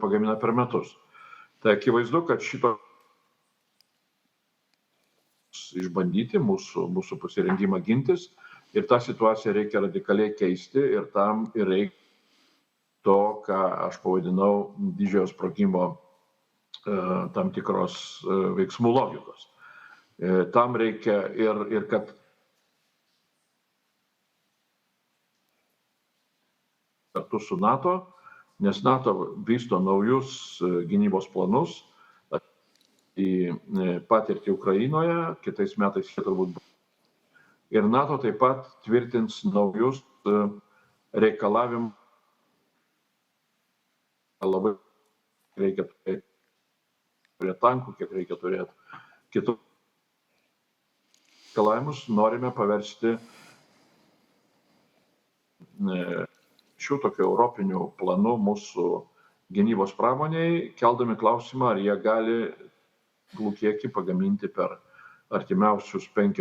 pagamina per metus. Tai akivaizdu, kad šito išbandyti mūsų pasirengimą gintis ir tą situaciją reikia radikaliai keisti ir tam ir reikia to, ką aš pavadinau didžiojo sprogimo tam tikros veiksmų logikos. Tam reikia ir kad kartu su NATO, nes NATO vysto naujus gynybos planus į patirtį Ukrainoje, kitais metais jie turbūt bus. Ir NATO taip pat tvirtins naujus reikalavimus. Labai reikia turėti tankų, kiek reikia turėti kitų reikalavimus. Norime paversti šių tokių europinių planų mūsų gynybos pramoniai, keldami klausimą, ar jie gali kiekį pagaminti per artimiausius 5